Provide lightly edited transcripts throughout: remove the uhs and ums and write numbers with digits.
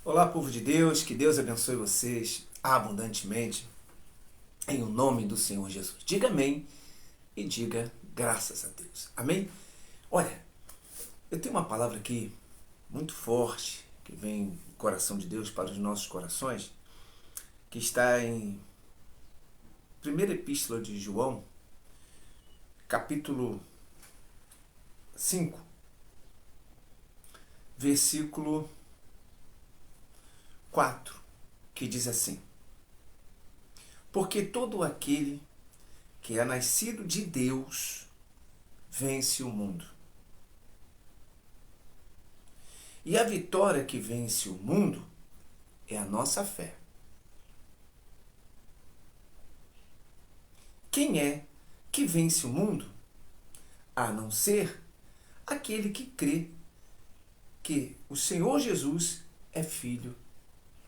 Olá, povo de Deus, que Deus abençoe vocês abundantemente, em o nome do Senhor Jesus. Diga amém e diga graças a Deus. Amém? Olha, eu tenho uma palavra aqui muito forte, que vem do coração de Deus para os nossos corações, que está em primeira epístola de João, capítulo 5, versículo 4, que diz assim: porque todo aquele que é nascido de Deus vence o mundo. E a vitória que vence o mundo é a nossa fé. Quem é que vence o mundo? A não ser aquele que crê que o Senhor Jesus é Filho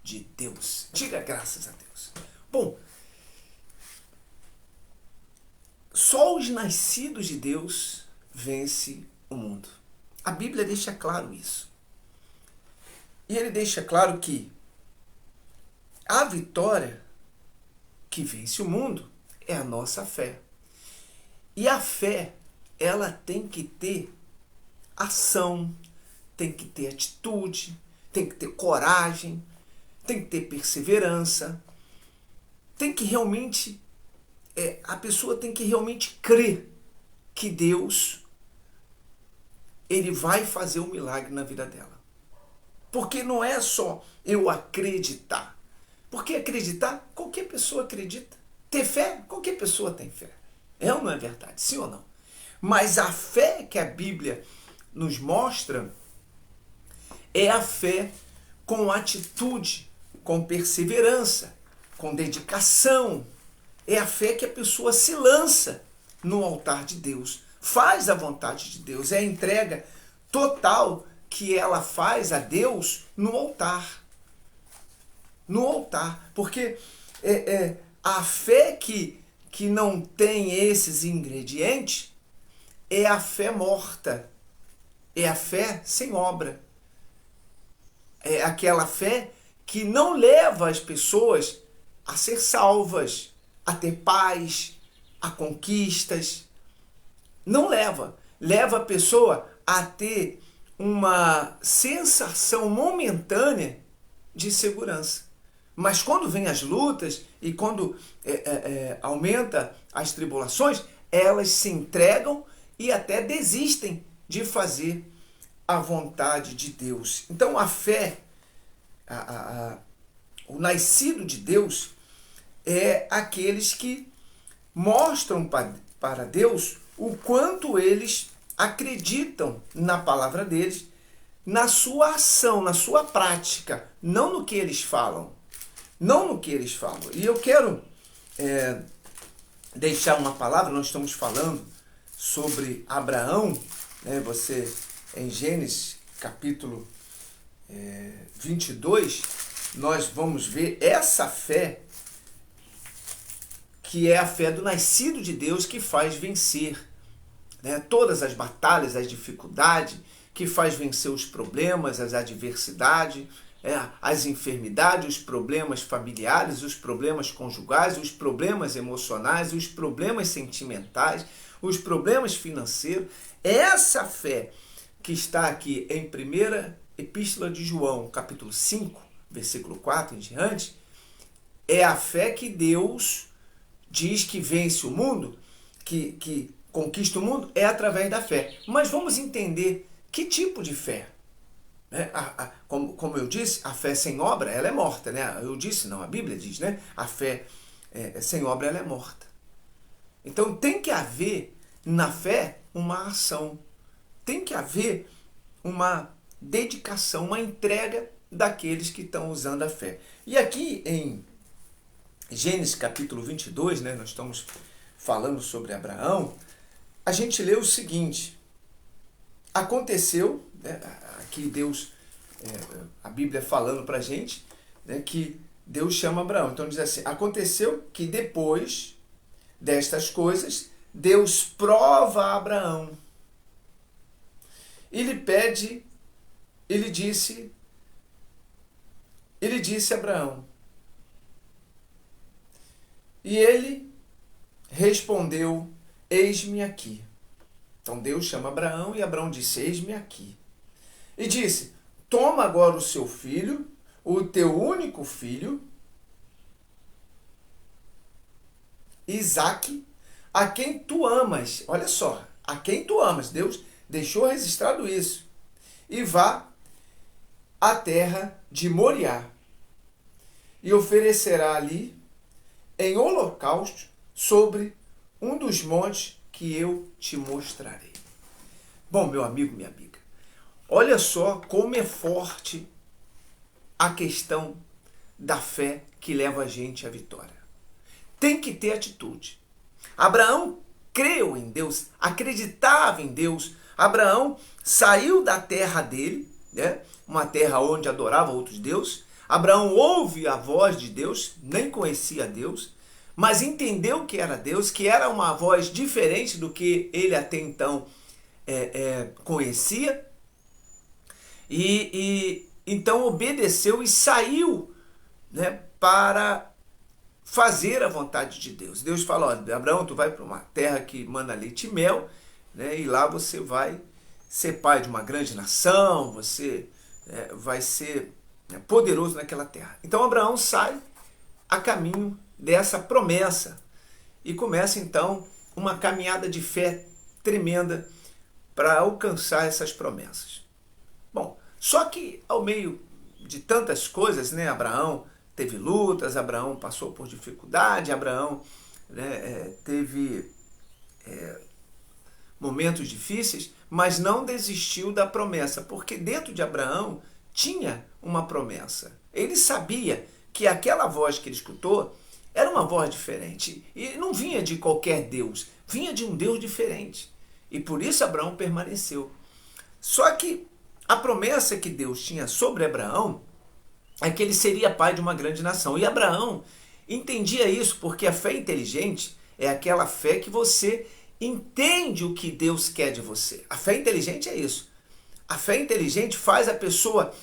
de Deus. Diga graças a Deus. Bom, só os nascidos de Deus vence o mundo. A Bíblia deixa claro isso. E ele deixa claro que a vitória que vence o mundo é a nossa fé. E a fé, ela tem que ter ação, tem que ter atitude, tem que ter coragem, tem que ter perseverança, tem que realmente, a pessoa tem que realmente crer que Deus, ele vai fazer um milagre na vida dela. Porque não é só eu acreditar. Porque acreditar, qualquer pessoa acredita. Ter fé, qualquer pessoa tem fé. É ou não é verdade? Sim ou não? Mas a fé que a Bíblia nos mostra é a fé com atitude, com perseverança, com dedicação. É a fé que a pessoa se lança no altar de Deus, faz a vontade de Deus, é a entrega total que ela faz a Deus no altar. No altar. Porque a fé que não tem esses ingredientes é a fé morta. É a fé sem obra. É aquela fé que não leva as pessoas a ser salvas, a ter paz, a conquistas. Não leva. Leva a pessoa a ter uma sensação momentânea de segurança. Mas quando vem as lutas e quando aumenta as tribulações, elas se entregam e até desistem de fazer a vontade de Deus. Então a fé, o nascido de Deus, é aqueles que mostram para Deus o quanto eles acreditam na palavra deles, na sua ação, na sua prática, não no que eles falam. Não no que eles falam. E eu quero deixar uma palavra, nós estamos falando sobre Abraão, né? Você, em Gênesis capítulo 22, nós vamos ver essa fé que é a fé do nascido de Deus que faz vencer, né, todas as batalhas, as dificuldades, que faz vencer os problemas, as adversidades, as enfermidades, os problemas familiares, os problemas conjugais, os problemas emocionais, os problemas sentimentais, os problemas financeiros. Essa fé que está aqui em primeira epístola de João, capítulo 5, versículo 4 em diante, é a fé que Deus diz que vence o mundo, que conquista o mundo, é através da fé. Mas vamos entender que tipo de fé. Como eu disse, a fé sem obra, ela é morta. Né? Eu disse, não, a Bíblia diz, né? A fé sem obra, ela é morta. Então tem que haver na fé uma ação. Tem que haver uma dedicação, uma entrega daqueles que estão usando a fé. E aqui em Gênesis capítulo 22, né, nós estamos falando sobre Abraão, a gente lê o seguinte: aconteceu, né, aqui Deus, a Bíblia falando para a gente, né, que Deus chama Abraão. Então diz assim: aconteceu que depois destas coisas, Deus prova a Abraão. Ele disse: ele disse a Abraão. E ele respondeu, eis-me aqui. Então Deus chama Abraão e Abraão disse, eis-me aqui. E disse, toma agora o seu filho, o teu único filho, Isaque, a quem tu amas. Olha só, a quem tu amas. Deus deixou registrado isso. E vá à terra de Moriá e oferecerá ali em holocausto sobre um dos montes que eu te mostrarei. Bom, meu amigo, minha amiga, olha só como é forte a questão da fé que leva a gente à vitória. Tem que ter atitude. Abraão creu em Deus, acreditava em Deus. Abraão saiu da terra dele, né? Uma terra onde adorava outros deuses. Abraão ouve a voz de Deus, nem conhecia Deus, mas entendeu que era Deus, que era uma voz diferente do que ele até então conhecia. E então obedeceu e saiu, né, para fazer a vontade de Deus. Deus fala, olha, Abraão, tu vai para uma terra que manda leite e mel, né, e lá você vai ser pai de uma grande nação, você vai ser poderoso naquela terra. Então Abraão sai a caminho dessa promessa e começa então uma caminhada de fé tremenda para alcançar essas promessas. Bom, só que ao meio de tantas coisas, né, Abraão teve lutas, Abraão passou por dificuldade, Abraão, né, teve momentos difíceis, mas não desistiu da promessa, porque dentro de Abraão tinha uma promessa. Ele sabia que aquela voz que ele escutou era uma voz diferente e não vinha de qualquer Deus, vinha de um Deus diferente. E por isso Abraão permaneceu. Só que a promessa que Deus tinha sobre Abraão é que ele seria pai de uma grande nação. E Abraão entendia isso, porque a fé inteligente é aquela fé que você entende o que Deus quer de você. A fé inteligente é isso. A fé inteligente faz a pessoa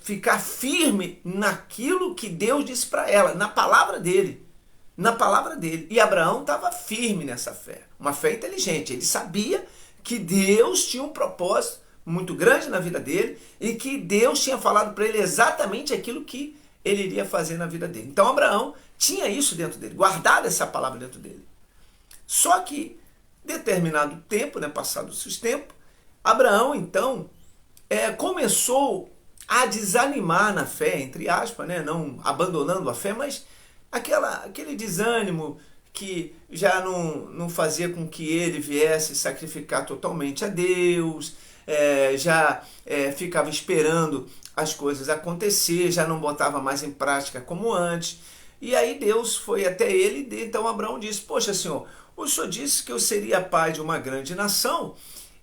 ficar firme naquilo que Deus disse para ela, na palavra dele. Na palavra dele. E Abraão estava firme nessa fé. Uma fé inteligente. Ele sabia que Deus tinha um propósito muito grande na vida dele e que Deus tinha falado para ele exatamente aquilo que ele iria fazer na vida dele. Então Abraão tinha isso dentro dele, guardado essa palavra dentro dele. Só que, determinado tempo, né, passado-se os tempos, Abraão então começou a desanimar na fé, entre aspas, né, não abandonando a fé, mas aquele desânimo que já não fazia com que ele viesse sacrificar totalmente a Deus, ficava esperando as coisas acontecer, já não botava mais em prática como antes. E aí Deus foi até ele, e então Abraão disse, poxa, Senhor, o Senhor disse que eu seria pai de uma grande nação,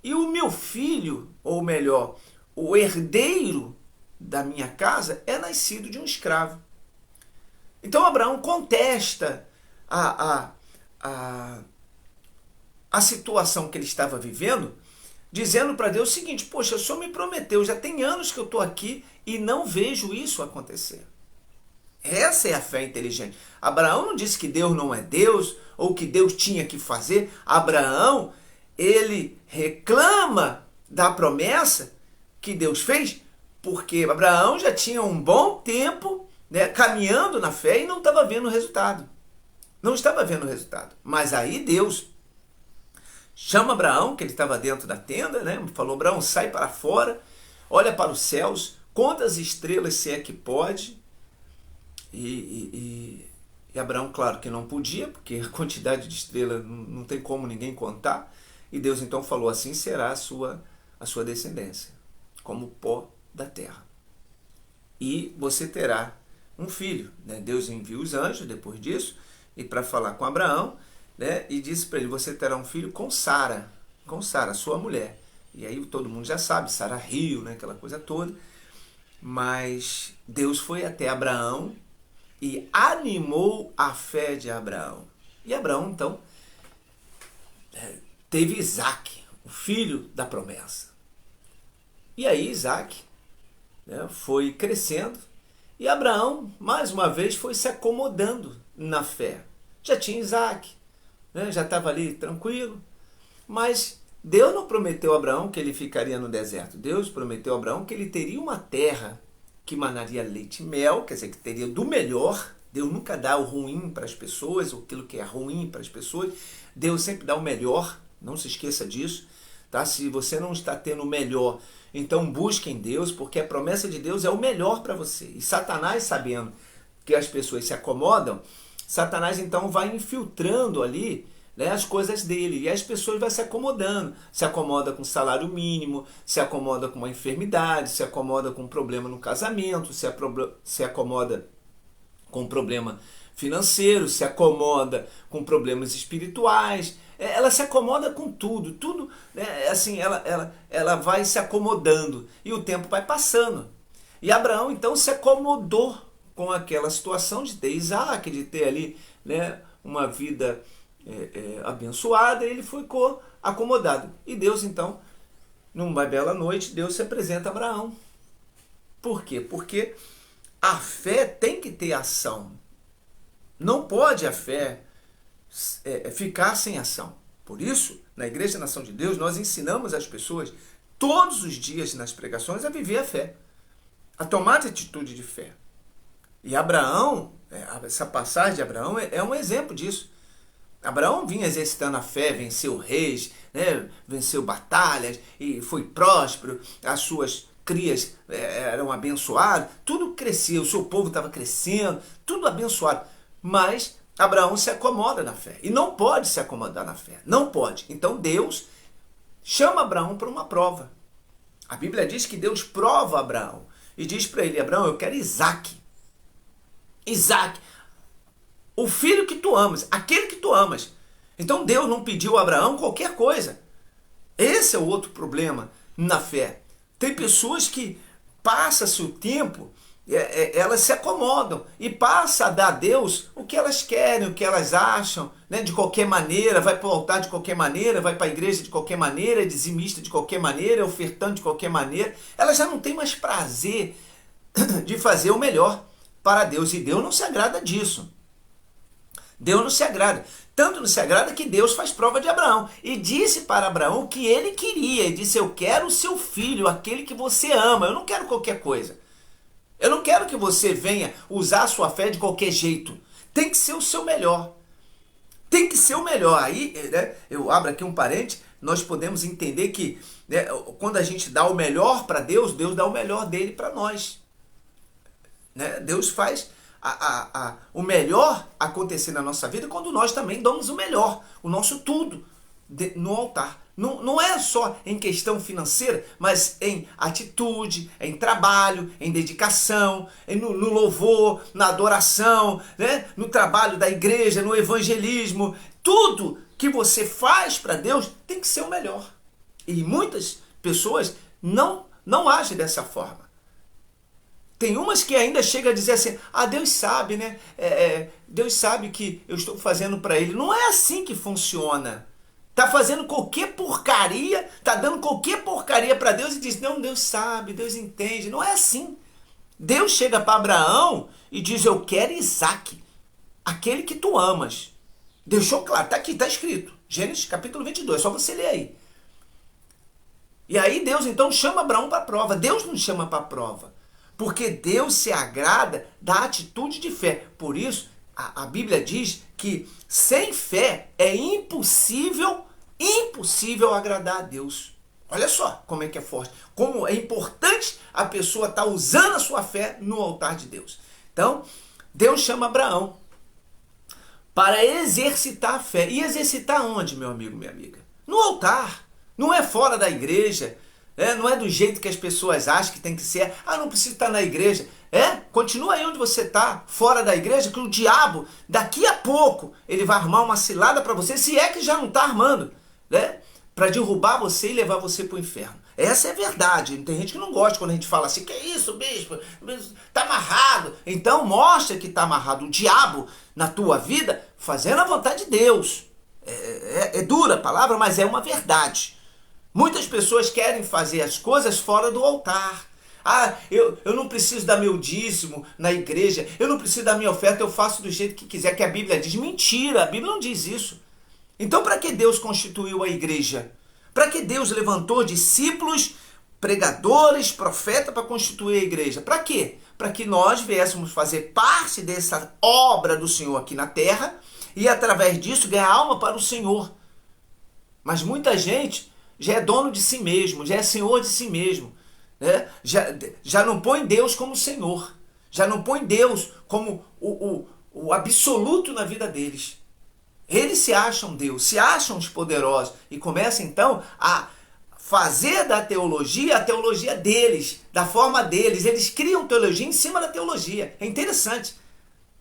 e o meu filho, ou melhor, o herdeiro da minha casa é nascido de um escravo. Então Abraão contesta a situação que ele estava vivendo, dizendo para Deus o seguinte, poxa, o Senhor me prometeu, já tem anos que eu estou aqui e não vejo isso acontecer. Essa é a fé inteligente. Abraão não disse que Deus não é Deus, ou que Deus tinha que fazer. Abraão, ele reclama da promessa que Deus fez, porque Abraão já tinha um bom tempo, né, caminhando na fé e não estava vendo o resultado. Não estava vendo o resultado. Mas aí Deus chama Abraão, que ele estava dentro da tenda, né? Falou, Abraão, sai para fora, olha para os céus, conta as estrelas se é que pode. E Abraão, claro que não podia, porque a quantidade de estrelas não tem como ninguém contar. E Deus então falou, assim será a sua descendência, como o pó da terra. E você terá um filho, né? Deus envia os anjos depois disso, e para falar com Abraão, né? E disse para ele, você terá um filho com Sara, sua mulher. E aí todo mundo já sabe, Sara riu, né? Aquela coisa toda. Mas Deus foi até Abraão e animou a fé de Abraão. E Abraão, então, teve Isaque, o filho da promessa. E aí Isaque, né, foi crescendo E Abraão, mais uma vez, foi se acomodando na fé. Já tinha Isaac, né? Já estava ali tranquilo, mas Deus não prometeu a Abraão que ele ficaria no deserto. Deus prometeu a Abraão que ele teria uma terra que manaria leite e mel, quer dizer, que teria do melhor. Deus nunca dá o ruim para as pessoas, ou aquilo que é ruim para as pessoas. Deus sempre dá o melhor, não se esqueça disso. Tá? Se você não está tendo o melhor, então busque em Deus, porque a promessa de Deus é o melhor para você. E Satanás, sabendo que as pessoas se acomodam, Satanás então vai infiltrando ali, né, as coisas dele, e as pessoas vão se acomodando. Se acomoda com salário mínimo, se acomoda com uma enfermidade, se acomoda com um problema no casamento, se acomoda com um problema financeiro, se acomoda com problemas espirituais. Ela se acomoda com tudo, tudo, né, assim, ela vai se acomodando e o tempo vai passando. E Abraão então se acomodou com aquela situação de ter Isaac, de ter ali, né, uma vida abençoada. Ele ficou acomodado. E Deus então, numa bela noite, Deus se apresenta a Abraão. Por quê? Porque a fé tem que ter ação. Não pode a fé ficar sem ação. Por isso, na Igreja Nação de Deus, nós ensinamos as pessoas todos os dias nas pregações a viver a fé, a tomar atitude de fé. E Abraão, essa passagem de Abraão é um exemplo disso. Abraão vinha exercitando a fé, venceu reis, né, venceu batalhas e foi próspero, as suas crias eram abençoadas, tudo crescia, o seu povo estava crescendo, tudo abençoado. Mas Abraão se acomoda na fé. E não pode se acomodar na fé. Não pode. Então Deus chama Abraão para uma prova. A Bíblia diz que Deus prova Abraão. E diz para ele: Abraão, eu quero Isaac. Isaac, o filho que tu amas, aquele que tu amas. Então Deus não pediu a Abraão qualquer coisa. Esse é o outro problema na fé. Tem pessoas que passa-se o tempo, elas se acomodam e passa a dar a Deus o que elas querem, o que elas acham, né? De qualquer maneira, vai para o altar de qualquer maneira, vai para a igreja de qualquer maneira, é dizimista de qualquer maneira, é ofertante de qualquer maneira. Elas já não têm mais prazer de fazer o melhor para Deus, e Deus não se agrada disso. Deus não se agrada. Tanto não se agrada que Deus faz prova de Abraão. E disse para Abraão o que ele queria. Ele disse: eu quero o seu filho, aquele que você ama. Eu não quero qualquer coisa. Eu não quero que você venha usar a sua fé de qualquer jeito. Tem que ser o seu melhor. Tem que ser o melhor. Aí, né, eu abro aqui um parênteses, nós podemos entender que, né, quando a gente dá o melhor para Deus, Deus dá o melhor dele para nós. Né? Deus faz o melhor acontecer na nossa vida quando nós também damos o melhor, o nosso tudo no altar. Não é só em questão financeira, mas em atitude, em trabalho, em dedicação, no louvor, na adoração, né? No trabalho da igreja, no evangelismo. Tudo que você faz para Deus tem que ser o melhor. E muitas pessoas não agem dessa forma. Tem umas que ainda chegam a dizer assim: ah, Deus sabe, né? Deus sabe que eu estou fazendo para Ele. Não é assim que funciona. Tá fazendo qualquer porcaria, tá dando qualquer porcaria para Deus e diz: não, Deus sabe, Deus entende. Não é assim. Deus chega para Abraão e diz: eu quero Isaac, aquele que tu amas. Deixou claro, tá aqui, tá escrito. Gênesis capítulo 22, só você ler aí. E aí Deus então chama Abraão para a prova. Deus não chama para a prova, porque Deus se agrada da atitude de fé. Por isso, a Bíblia diz que sem fé é impossível agradar a Deus. Olha só como é que é forte. Como é importante a pessoa estar usando a sua fé no altar de Deus. Então, Deus chama Abraão para exercitar a fé. E exercitar onde, meu amigo, minha amiga? No altar. Não é fora da igreja. Não é do jeito que as pessoas acham que tem que ser. Ah, não precisa estar na igreja. Continua aí onde você está, fora da igreja, que o diabo, daqui a pouco, ele vai armar uma cilada para você, se é que já não está armando, né? Para derrubar você e levar você para o inferno. Essa é a verdade. Tem gente que não gosta quando a gente fala assim: que isso, bispo? Está amarrado. Então mostra que está amarrado o diabo na tua vida, fazendo a vontade de Deus. É dura a palavra, mas é uma verdade. Muitas pessoas querem fazer as coisas fora do altar. Ah, eu não preciso dar meu dízimo na igreja, eu não preciso dar minha oferta, eu faço do jeito que quiser, que a Bíblia diz. Mentira, a Bíblia não diz isso. Então, para que Deus constituiu a igreja? Para que Deus levantou discípulos, pregadores, profetas para constituir a igreja? Para quê? Para que nós viéssemos fazer parte dessa obra do Senhor aqui na terra e, através disso, ganhar alma para o Senhor. Mas muita gente já é dono de si mesmo, já é senhor de si mesmo. Né? Já não põe Deus como Senhor. Já não põe Deus como o absoluto na vida deles. Eles se acham Deus, se acham os poderosos e começam então a fazer da teologia a teologia deles, da forma deles. Eles criam teologia em cima da teologia. É interessante.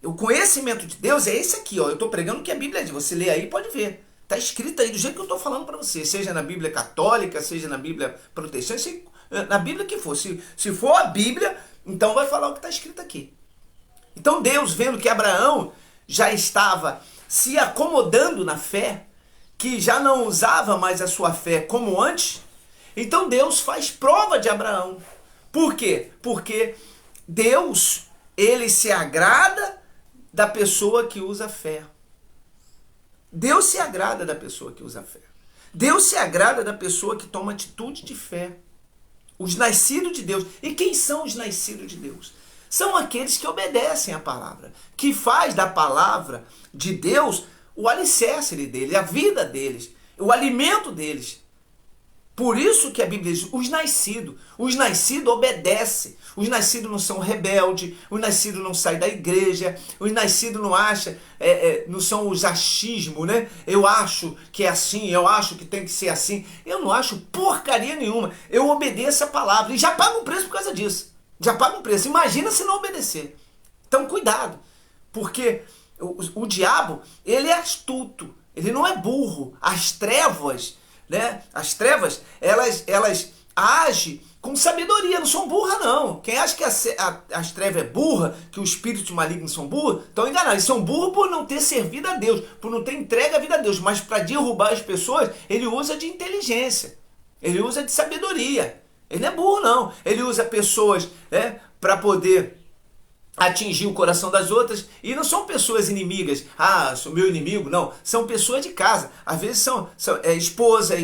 O conhecimento de Deus é esse aqui, ó. Eu estou pregando o que a Bíblia diz. Você lê aí, pode ver. Está escrito aí do jeito que eu estou falando para você. Seja na Bíblia católica, seja na Bíblia protestante, na Bíblia que for. Se for a Bíblia, então vai falar o que está escrito aqui. Então Deus, vendo que Abraão já estava se acomodando na fé, que já não usava mais a sua fé como antes, então Deus faz prova de Abraão. Por quê? Porque Deus, ele se agrada da pessoa que usa fé. Deus se agrada da pessoa que usa fé. Deus se agrada da pessoa que toma atitude de fé. Os nascidos de Deus. E quem são os nascidos de Deus? São aqueles que obedecem à palavra, que faz da palavra de Deus o alicerce dele, a vida deles, o alimento deles. Por isso que a Bíblia diz, os nascidos obedecem, os nascidos não são rebeldes, os nascidos não saem da igreja, os nascidos não acham, não são os achismos, né? Eu acho que é assim, eu acho que tem que ser assim. Eu não acho porcaria nenhuma, eu obedeço a palavra e já pago um preço por causa disso. Já paga um preço. Imagina se não obedecer. Então, cuidado. Porque o diabo, ele é astuto. Ele não é burro. As trevas, né? As trevas, elas agem com sabedoria. Não são burras, não. Quem acha que as trevas é burra, que os espíritos malignos são burros, estão enganados. Eles são burros por não ter servido a Deus, por não ter entregue a vida a Deus. Mas para derrubar as pessoas, ele usa de inteligência. Ele usa de sabedoria. Ele não é burro, não. Ele usa pessoas, né, para poder atingir o coração das outras. E não são pessoas inimigas. Ah, sou meu inimigo. Não. São pessoas de casa. Às vezes são esposa,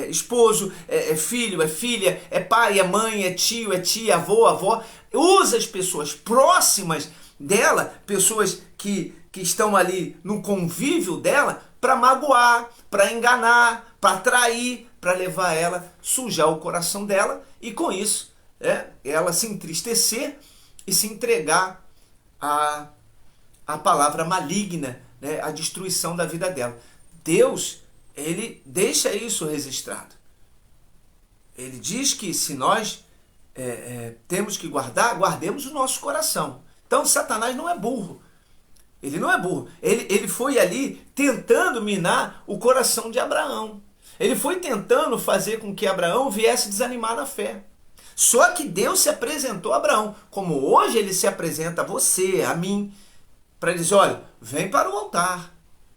esposo, filho, filha, pai, mãe, tio, tia, avó. Usa as pessoas próximas dela, pessoas que estão ali no convívio dela, para magoar, para enganar, para trair, para levar ela, sujar o coração dela e com isso ela se entristecer e se entregar à palavra maligna, né, à destruição da vida dela. Deus, ele deixa isso registrado. Ele diz que se nós temos que guardar, guardemos o nosso coração. Então Satanás não é burro. Ele não é burro. Ele foi ali tentando minar o coração de Abraão. Ele foi tentando fazer com que Abraão viesse desanimar na fé. Só que Deus se apresentou a Abraão, como hoje ele se apresenta a você, a mim, para dizer, olha, vem para o altar,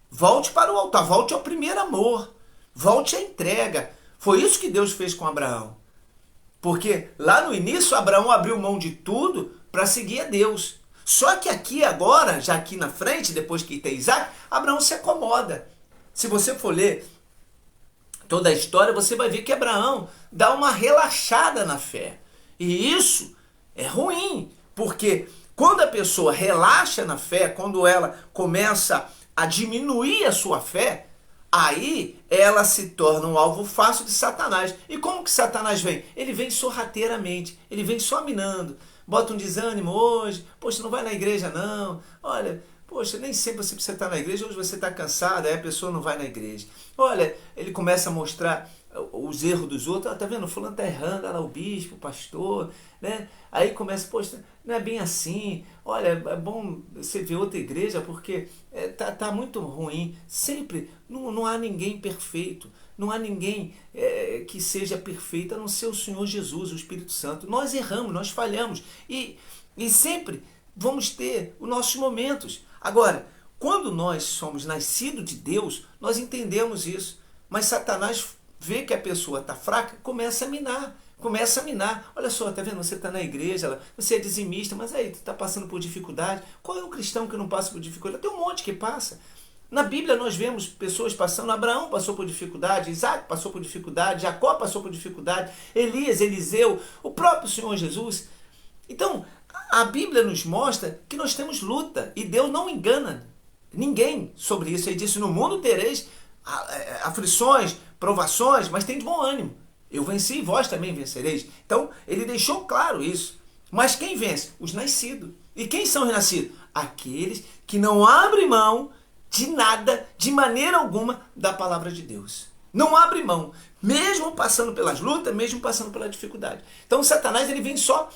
volte para o altar, volte ao primeiro amor, volte à entrega. Foi isso que Deus fez com Abraão. Porque lá no início Abraão abriu mão de tudo para seguir a Deus. Só que aqui agora, já aqui na frente, depois que tem Isaac, Abraão se acomoda. Se você for ler toda a história, você vai ver que Abraão dá uma relaxada na fé. E isso é ruim, porque quando a pessoa relaxa na fé, quando ela começa a diminuir a sua fé, aí ela se torna um alvo fácil de Satanás. E como que Satanás vem? Ele vem sorrateiramente, ele vem só minando. Bota um desânimo hoje, poxa, não vai na igreja não, olha, poxa, nem sempre você precisa estar na igreja, hoje você está cansado, aí a pessoa não vai na igreja. Olha, ele começa a mostrar os erros dos outros, tá vendo, fulano tá errando, olha lá o bispo, o pastor, né? Aí começa, poxa, não é bem assim, olha, é bom você ver outra igreja, porque tá muito ruim. Sempre, não há ninguém perfeito, não há ninguém que seja perfeito, a não ser o Senhor Jesus, o Espírito Santo. Nós erramos, nós falhamos, e sempre vamos ter os nossos momentos. Agora, quando nós somos nascidos de Deus, nós entendemos isso, mas Satanás vê que a pessoa está fraca, começa a minar, Começa a minar. Olha só, tá vendo? Você está na igreja, você é dizimista, mas aí, tu está passando por dificuldade. Qual é o cristão que não passa por dificuldade? Tem um monte que passa. Na Bíblia nós vemos pessoas passando. Abraão passou por dificuldade, Isaac passou por dificuldade, Jacó passou por dificuldade, Elias, Eliseu, o próprio Senhor Jesus. Então, a Bíblia nos mostra que nós temos luta e Deus não engana ninguém sobre isso. Ele disse, no mundo tereis aflições, provações, mas tem de bom ânimo. Eu venci e vós também vencereis. Então, ele deixou claro isso. Mas quem vence? Os nascidos. E quem são os nascidos? Aqueles que não abrem mão de nada, de maneira alguma, da palavra de Deus. Não abre mão, mesmo passando pelas lutas, mesmo passando pela dificuldade. Então, o Satanás ele vem só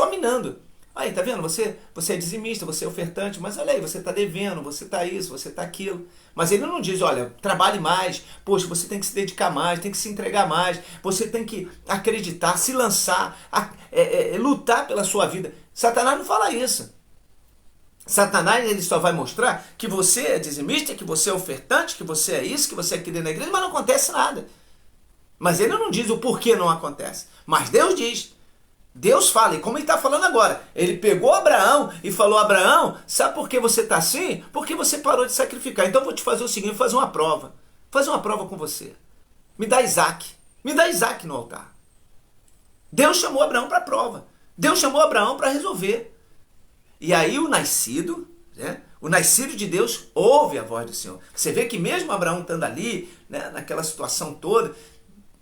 minando. Aí, tá vendo? Você é dizimista, você é ofertante, mas olha aí, você está devendo, você está isso, você está aquilo. Mas ele não diz, olha, trabalhe mais, poxa, você tem que se dedicar mais, tem que se entregar mais, você tem que acreditar, se lançar, lutar pela sua vida. Satanás não fala isso. Satanás ele só vai mostrar que você é dizimista, que você é ofertante, que você é isso, que você é aqui dentro da igreja, mas não acontece nada. Mas ele não diz o porquê não acontece. Mas Deus diz. Deus fala, e como ele está falando agora, ele pegou Abraão e falou, Abraão, sabe por que você está assim? Porque você parou de sacrificar. Então eu vou te fazer o seguinte, vou fazer uma prova. Fazer uma prova com você. Me dá Isaac. Me dá Isaac no altar. Deus chamou Abraão para a prova. Deus chamou Abraão para resolver. E aí o nascido, né? O nascido de Deus ouve a voz do Senhor. Você vê que mesmo Abraão estando ali, né, naquela situação toda,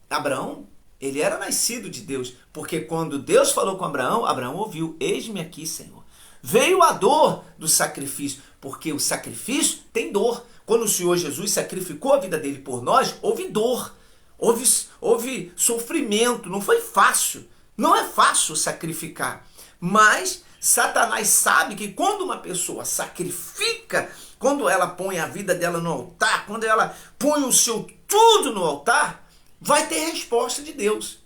Abraão, ele era nascido de Deus, porque quando Deus falou com Abraão, Abraão ouviu, eis-me aqui, Senhor. Veio a dor do sacrifício, porque o sacrifício tem dor. Quando o Senhor Jesus sacrificou a vida dele por nós, houve dor, houve sofrimento, não foi fácil. Não é fácil sacrificar, mas Satanás sabe que quando uma pessoa sacrifica, quando ela põe a vida dela no altar, quando ela põe o seu tudo no altar, vai ter resposta de Deus.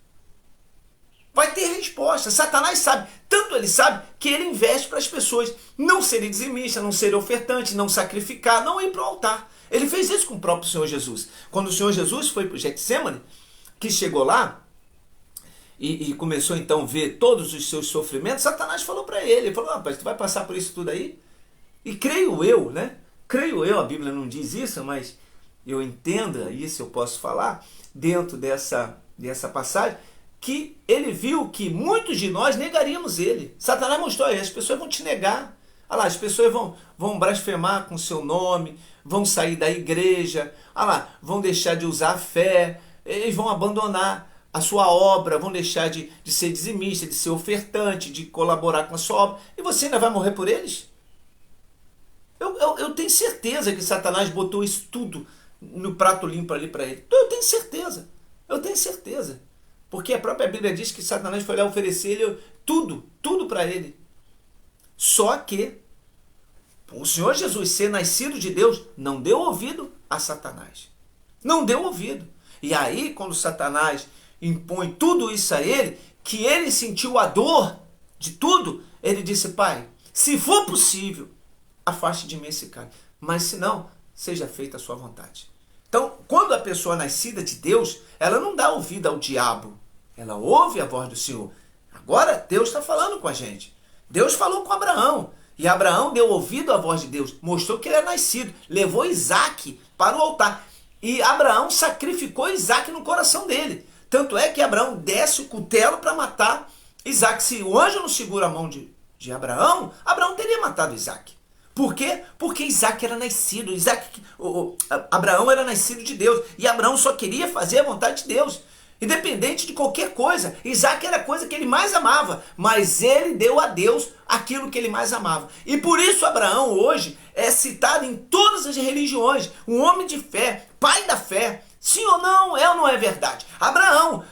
Vai ter resposta. Satanás sabe, tanto ele sabe, que ele investe para as pessoas não serem dizimistas, não serem ofertantes, não sacrificar, não ir para o altar. Ele fez isso com o próprio Senhor Jesus. Quando o Senhor Jesus foi para o Getsemane, que chegou lá, e começou então a ver todos os seus sofrimentos, Satanás falou para ele, falou, rapaz, tu vai passar por isso tudo aí? E creio eu, né? Creio eu, a Bíblia não diz isso, mas eu entendo, isso eu posso falar, dentro dessa passagem, que ele viu que muitos de nós negaríamos ele. Satanás mostrou aí, as pessoas vão te negar. Olha lá, as pessoas vão blasfemar com o seu nome, vão sair da igreja, olha lá, vão deixar de usar a fé, eles vão abandonar a sua obra, vão deixar de ser dizimista, de ser ofertante, de colaborar com a sua obra, e você ainda vai morrer por eles? Eu tenho certeza que Satanás botou isso tudo no prato limpo ali para ele. Eu tenho certeza. Porque a própria Bíblia diz que Satanás foi lá oferecer ele tudo para ele. Só que o Senhor Jesus, ser nascido de Deus, não deu ouvido a Satanás. Não deu ouvido. E aí, quando Satanás impõe tudo isso a ele, que ele sentiu a dor de tudo, ele disse, Pai, se for possível, afaste de mim esse cálice. Mas se não, seja feita a sua vontade. Então, quando a pessoa é nascida de Deus, ela não dá ouvido ao diabo. Ela ouve a voz do Senhor. Agora, Deus está falando com a gente. Deus falou com Abraão. E Abraão deu ouvido à voz de Deus. Mostrou que ele é nascido. Levou Isaac para o altar. E Abraão sacrificou Isaac no coração dele. Tanto é que Abraão desce o cutelo para matar Isaac. Se o anjo não segura a mão de Abraão, Abraão teria matado Isaac. Por quê? Porque Isaac era nascido. Abraão era nascido de Deus. E Abraão só queria fazer a vontade de Deus. Independente de qualquer coisa. Isaac era a coisa que ele mais amava. Mas ele deu a Deus aquilo que ele mais amava. E por isso Abraão hoje é citado em todas as religiões. Um homem de fé, pai da fé. Sim ou não é verdade? Abraão.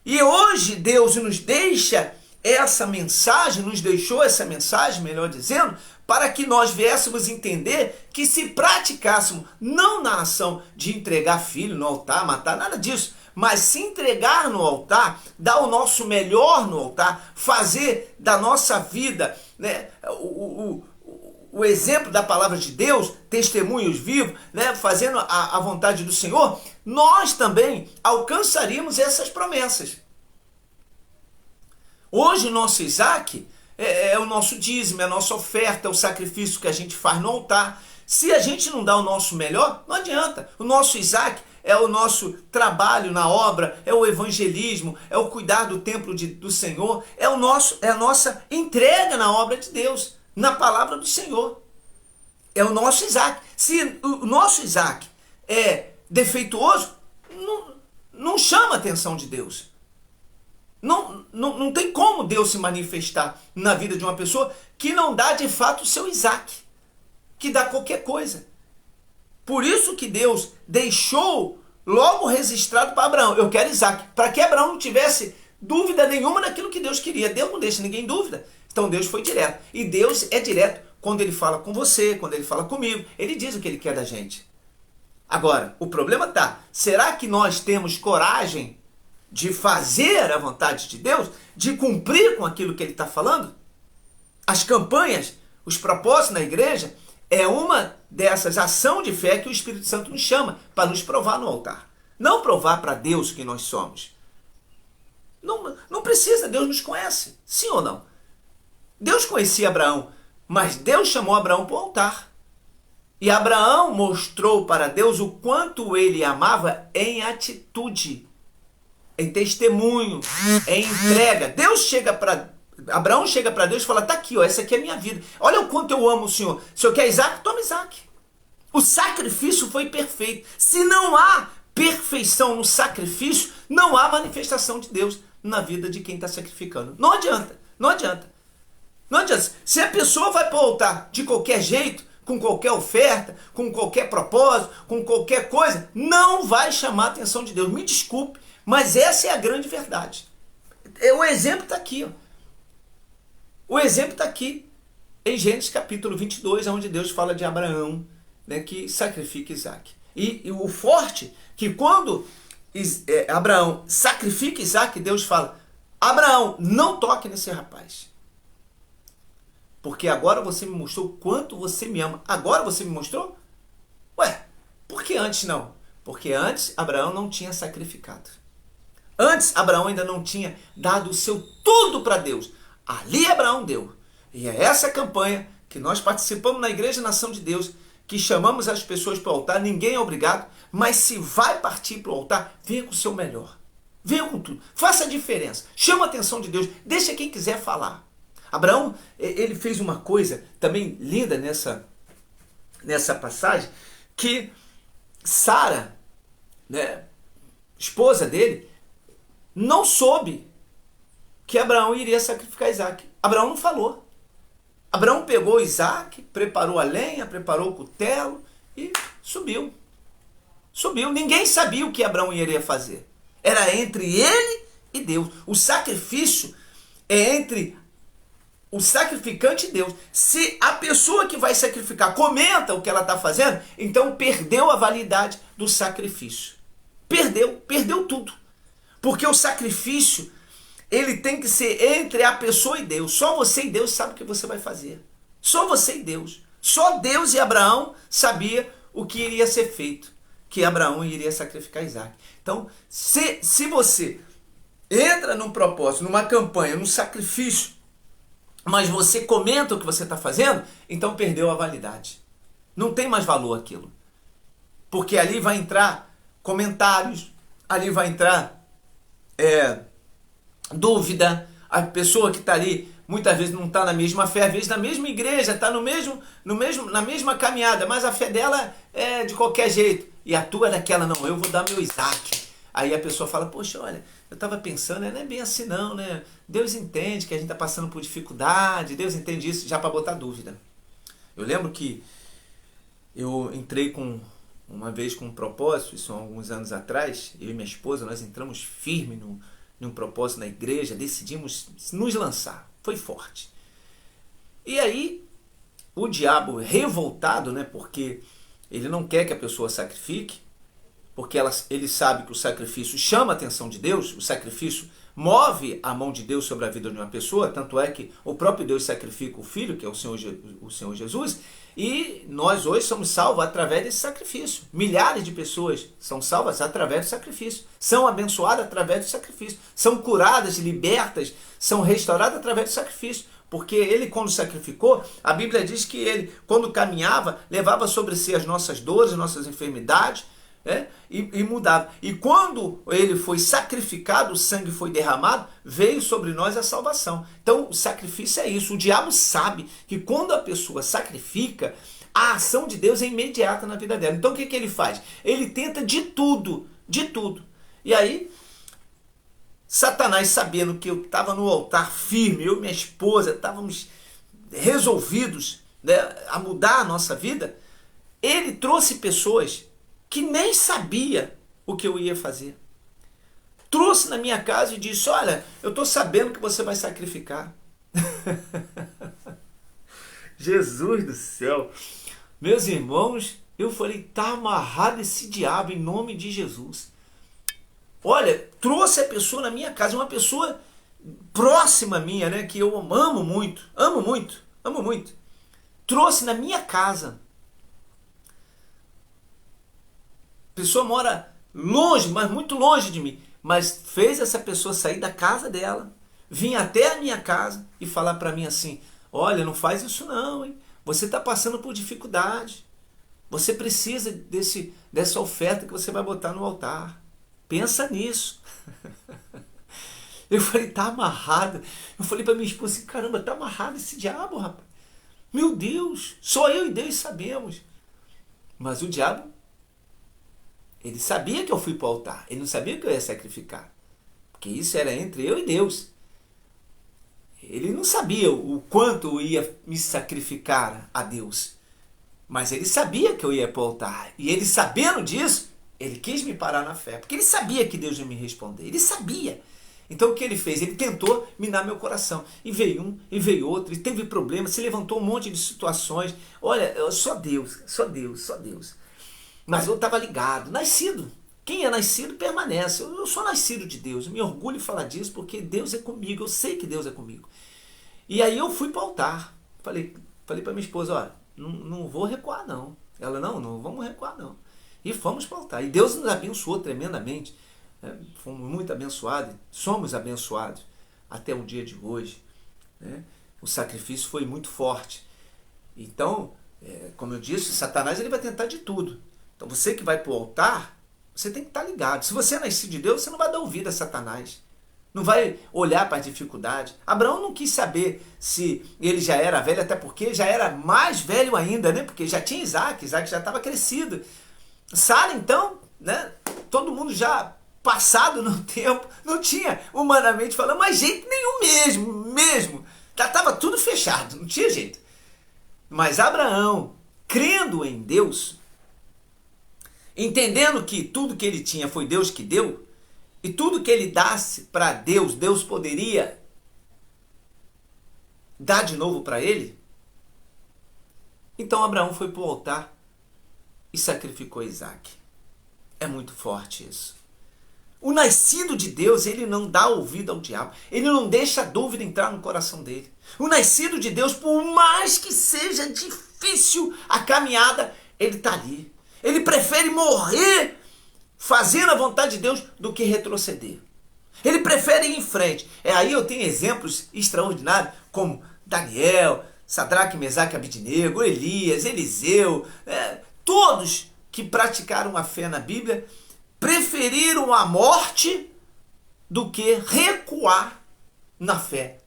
E hoje Deus nos deixa essa mensagem, nos deixou essa mensagem, melhor dizendo, para que nós viéssemos entender que se praticássemos, não na ação de entregar filho no altar, matar, nada disso, mas se entregar no altar, dar o nosso melhor no altar, fazer da nossa vida, né, o exemplo da palavra de Deus, testemunhos vivos, né, fazendo a vontade do Senhor, nós também alcançaríamos essas promessas. Hoje o nosso Isaac é o nosso dízimo, é a nossa oferta, é o sacrifício que a gente faz no altar. Se a gente não dá o nosso melhor, não adianta. O nosso Isaac é o nosso trabalho na obra, é o evangelismo, é o cuidar do templo do Senhor, é a nossa entrega na obra de Deus, na palavra do Senhor. É o nosso Isaac. Se o nosso Isaac é defeituoso, não chama a atenção de Deus. Não tem como Deus se manifestar na vida de uma pessoa que não dá de fato o seu Isaac, que dá qualquer coisa. Por isso que Deus deixou logo registrado para Abraão: eu quero Isaac, para que Abraão não tivesse dúvida nenhuma daquilo que Deus queria. Deus não deixa ninguém em dúvida. Então Deus foi direto. E Deus é direto quando ele fala com você, quando ele fala comigo. Ele diz o que ele quer da gente. Agora, o problema está: será que nós temos coragem de fazer a vontade de Deus, de cumprir com aquilo que ele está falando? As campanhas, os propósitos na igreja, é uma dessas ações de fé que o Espírito Santo nos chama para nos provar no altar. Não provar para Deus que nós somos. Não precisa, Deus nos conhece. Sim ou não? Deus conhecia Abraão, mas Deus chamou Abraão para o altar. E Abraão mostrou para Deus o quanto ele amava em atitude, em testemunho, em entrega. Abraão chega para Deus e fala: tá aqui, ó, essa aqui é a minha vida. Olha o quanto eu amo o Senhor. O Senhor quer Isaac? Toma Isaac. O sacrifício foi perfeito. Se não há perfeição no sacrifício, não há manifestação de Deus na vida de quem está sacrificando. Não adianta, não adianta. Não adianta. Se a pessoa vai para o altar de qualquer jeito, com qualquer oferta, com qualquer propósito, com qualquer coisa, não vai chamar a atenção de Deus. Me desculpe, mas essa é a grande verdade. O exemplo está aqui, ó. O exemplo está aqui em Gênesis capítulo 22, onde Deus fala de Abraão, né, que sacrifica Isaac. E o forte, que quando Abraão sacrifica Isaac, Deus fala: Abraão, não toque nesse rapaz. Porque agora você me mostrou o quanto você me ama. Agora você me mostrou? Ué, por que antes não? Porque antes Abraão não tinha sacrificado. Antes Abraão ainda não tinha dado o seu tudo para Deus. Ali Abraão deu. E é essa campanha que nós participamos na Igreja Nação de Deus, que chamamos as pessoas para o altar. Ninguém é obrigado, mas se vai partir para o altar, venha com o seu melhor. Venha com tudo. Faça a diferença. Chama a atenção de Deus. Deixa quem quiser falar. Abraão, ele fez uma coisa também linda nessa passagem, que Sara, né, esposa dele, não soube que Abraão iria sacrificar Isaac. Abraão não falou. Abraão pegou Isaac, preparou a lenha, preparou o cutelo e subiu. Subiu. Ninguém sabia o que Abraão iria fazer. Era entre ele e Deus. O sacrifício é entre o sacrificante e Deus. Se a pessoa que vai sacrificar comenta o que ela está fazendo, então perdeu a validade do sacrifício. Perdeu tudo. Porque o sacrifício, ele tem que ser entre a pessoa e Deus. Só você e Deus sabe o que você vai fazer. Só você e Deus. Só Deus e Abraão sabia o que iria ser feito. Que Abraão iria sacrificar Isaac. Então, se você entra num propósito, numa campanha, num sacrifício, mas você comenta o que você está fazendo, então perdeu a validade. Não tem mais valor aquilo. Porque ali vai entrar comentários, ali vai entrar dúvida. A pessoa que está ali muitas vezes não está na mesma fé, às vezes na mesma igreja, está na mesma caminhada, mas a fé dela é de qualquer jeito. E a tua é daquela: não, eu vou dar meu Isaac. Aí a pessoa fala: poxa, olha, eu estava pensando, não é bem assim não, né? Deus entende que a gente está passando por dificuldade, Deus entende isso, já para botar dúvida. Eu lembro que eu entrei uma vez com um propósito, isso há alguns anos atrás, eu e minha esposa, nós entramos firme num propósito na igreja, decidimos nos lançar, foi forte. E aí, o diabo revoltado, né, porque ele não quer que a pessoa sacrifique, porque ele sabe que o sacrifício chama a atenção de Deus, o sacrifício move a mão de Deus sobre a vida de uma pessoa, tanto é que o próprio Deus sacrifica o Filho, que é o Senhor Jesus, e nós hoje somos salvos através desse sacrifício. Milhares de pessoas são salvas através do sacrifício, são abençoadas através do sacrifício, são curadas, libertas, são restauradas através do sacrifício. Porque ele, quando sacrificou, a Bíblia diz que ele, quando caminhava, levava sobre si as nossas dores, as nossas enfermidades, e mudava. E quando ele foi sacrificado, o sangue foi derramado, veio sobre nós a salvação. Então, o sacrifício é isso. O diabo sabe que quando a pessoa sacrifica, a ação de Deus é imediata na vida dela. Então, o que ele faz? Ele tenta de tudo, de tudo. E aí, Satanás, sabendo que eu estava no altar firme, eu e minha esposa estávamos resolvidos, né, a mudar a nossa vida, ele trouxe pessoas que nem sabia o que eu ia fazer. Trouxe na minha casa e disse: olha, eu estou sabendo que você vai sacrificar. Jesus do céu. Meus irmãos, eu falei: tá amarrado esse diabo em nome de Jesus. Olha, trouxe a pessoa na minha casa, uma pessoa próxima minha, né, que eu amo muito, amo muito, amo muito. Trouxe na minha casa. A pessoa mora longe, mas muito longe de mim. Mas fez essa pessoa sair da casa dela, vir até a minha casa e falar para mim assim: olha, não faz isso não, hein? Você está passando por dificuldade. Você precisa dessa oferta que você vai botar no altar. Pensa nisso. Eu falei: tá amarrado. Eu falei para minha esposa assim: caramba, tá amarrado esse diabo, rapaz. Meu Deus, só eu e Deus sabemos. Mas o diabo, ele sabia que eu fui para o altar. Ele não sabia que eu ia sacrificar. Porque isso era entre eu e Deus. Ele não sabia o quanto eu ia me sacrificar a Deus. Mas ele sabia que eu ia para o altar. E ele, sabendo disso, ele quis me parar na fé. Porque ele sabia que Deus ia me responder. Ele sabia. Então o que ele fez? Ele tentou minar meu coração. E veio um, e veio outro, e teve problema, se levantou um monte de situações. Olha, só Deus, só Deus, só Deus. Mas eu estava ligado, nascido. Quem é nascido permanece. Eu sou nascido de Deus. Eu me orgulho de falar disso porque Deus é comigo. Eu sei que Deus é comigo. E aí eu fui para o altar. Falei para minha esposa: olha, não vou recuar não. Ela: não vamos recuar não. E fomos para o altar. E Deus nos abençoou tremendamente. Fomos muito abençoados. Somos abençoados até o dia de hoje. O sacrifício foi muito forte. Então, como eu disse, Satanás ele vai tentar de tudo. Então você que vai para o altar, você tem que estar ligado. Se você é nascido de Deus, você não vai dar ouvido a Satanás. Não vai olhar para a dificuldade. Abraão não quis saber se ele já era velho, até porque já era mais velho ainda, né? Porque já tinha Isaac já estava crescido. Sara, então, né? Todo mundo já passado no tempo, não tinha, humanamente falando, mas jeito nenhum mesmo. Já estava tudo fechado, não tinha jeito. Mas Abraão, crendo em Deus, entendendo que tudo que ele tinha foi Deus que deu, e tudo que ele dasse para Deus, Deus poderia dar de novo para ele. Então Abraão foi para o altar e sacrificou Isaac. É muito forte isso. O nascido de Deus, ele não dá ouvido ao diabo. Ele não deixa a dúvida entrar no coração dele. O nascido de Deus, por mais que seja difícil a caminhada, ele está ali. Ele prefere morrer fazendo a vontade de Deus do que retroceder. Ele prefere ir em frente. Aí eu tenho exemplos extraordinários, como Daniel, Sadraque, Mesaque, Abidnego, Elias, Eliseu, todos que praticaram a fé na Bíblia, preferiram a morte do que recuar na fé.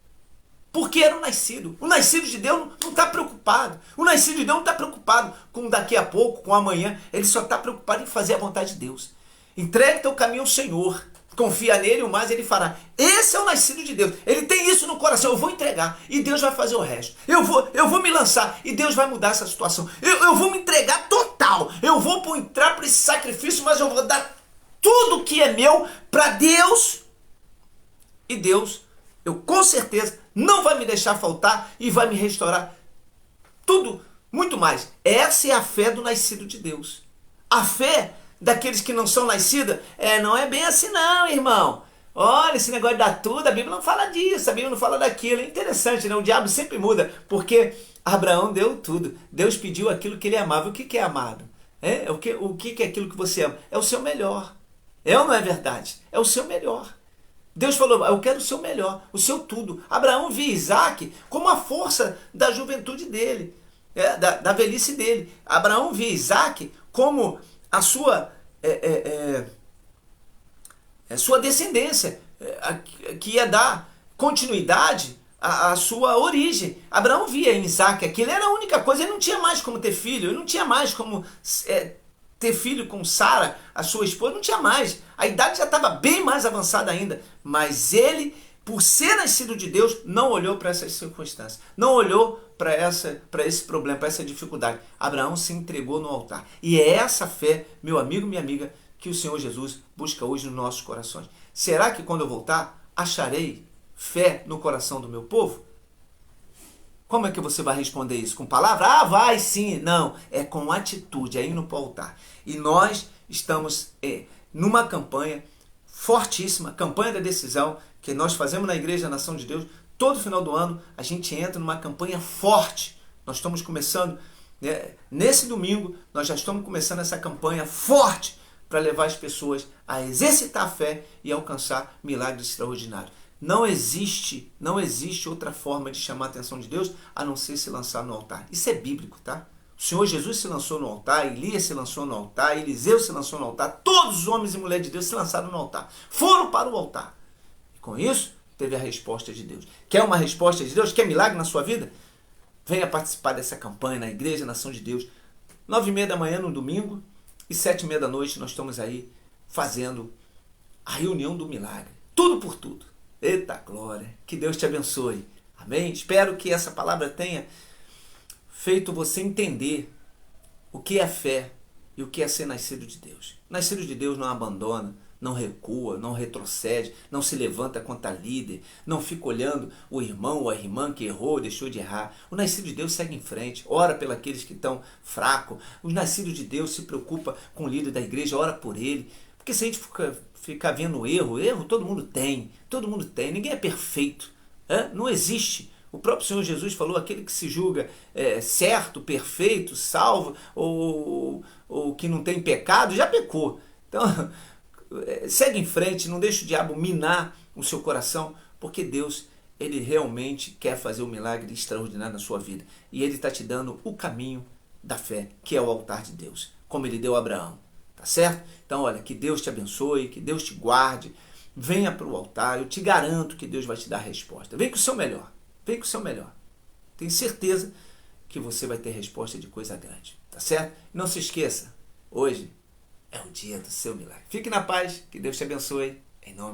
Porque era o nascido. O nascido de Deus não está preocupado. O nascido de Deus não está preocupado com daqui a pouco, com amanhã. Ele só está preocupado em fazer a vontade de Deus. Entregue teu caminho ao Senhor. Confia nele, o mais ele fará. Esse é o nascido de Deus. Ele tem isso no coração. Eu vou entregar e Deus vai fazer o resto. Eu vou me lançar e Deus vai mudar essa situação. Eu vou me entregar total. Eu vou entrar para esse sacrifício, mas eu vou dar tudo que é meu para Deus. E Deus, eu com certeza, não vai me deixar faltar e vai me restaurar tudo, muito mais. Essa é a fé do nascido de Deus. A fé daqueles que não são nascidos, não é bem assim não, irmão. Olha, esse negócio de dar tudo, a Bíblia não fala disso, a Bíblia não fala daquilo. É interessante, né? O diabo sempre muda, porque Abraão deu tudo. Deus pediu aquilo que ele amava. O que é amado? O que é aquilo que você ama? É o seu melhor. É ou não é verdade? É o seu melhor. Deus falou, eu quero o seu melhor, o seu tudo. Abraão via Isaac como a força da juventude dele, da velhice dele. Abraão via Isaac como a sua descendência, que ia dar continuidade à sua origem. Abraão via em Isaac aquilo, era a única coisa, ele não tinha mais como ter filho, ele não tinha mais como ter filho com Sara, a sua esposa, não tinha mais. A idade já estava bem mais avançada ainda, mas ele, por ser nascido de Deus, não olhou para essas circunstâncias, não olhou para esse problema, para essa dificuldade. Abraão se entregou no altar. E é essa fé, meu amigo, minha amiga, que o Senhor Jesus busca hoje nos nossos corações. Será que quando eu voltar, acharei fé no coração do meu povo? Como é que você vai responder isso? Com palavra? Ah, vai sim. Não, é com atitude, é indo para o altar. E nós estamos numa campanha fortíssima, campanha da decisão, que nós fazemos na Igreja Nação de Deus. Todo final do ano a gente entra numa campanha forte. Nós estamos começando, nesse domingo, nós já estamos começando essa campanha forte para levar as pessoas a exercitar a fé e alcançar milagres extraordinários. Não existe outra forma de chamar a atenção de Deus a não ser se lançar no altar. Isso é bíblico, tá? O Senhor Jesus se lançou no altar, Elias se lançou no altar, Eliseu se lançou no altar, todos os homens e mulheres de Deus se lançaram no altar. Foram para o altar. E com isso, teve a resposta de Deus. Quer uma resposta de Deus? Quer milagre na sua vida? Venha participar dessa campanha na Igreja Nação de Deus. 9h30 da manhã no domingo e 7h30 da noite nós estamos aí fazendo a reunião do milagre. Tudo por tudo. Eita glória, que Deus te abençoe, amém? Espero que essa palavra tenha feito você entender o que é fé e o que é ser nascido de Deus. Nascido de Deus não abandona, não recua, não retrocede, não se levanta contra líder, não fica olhando o irmão ou a irmã que errou, deixou de errar. O nascido de Deus segue em frente, ora pelos aqueles que estão fracos. O nascido de Deus se preocupa com o líder da igreja, ora por ele. Porque se a gente ficar vendo erro todo mundo tem, ninguém é perfeito, não existe. O próprio Senhor Jesus falou, aquele que se julga certo, perfeito, salvo, ou que não tem pecado, já pecou. Então, segue em frente, não deixe o diabo minar o seu coração, porque Deus, ele realmente quer fazer um milagre extraordinário na sua vida. E ele está te dando o caminho da fé, que é o altar de Deus, como ele deu a Abraão. Tá certo? Então, olha, que Deus te abençoe, que Deus te guarde. Venha para o altar, eu te garanto que Deus vai te dar a resposta. Vem com o seu melhor, vem com o seu melhor. Tenho certeza que você vai ter resposta de coisa grande. Tá certo? Não se esqueça, hoje é o dia do seu milagre. Fique na paz, que Deus te abençoe, em nome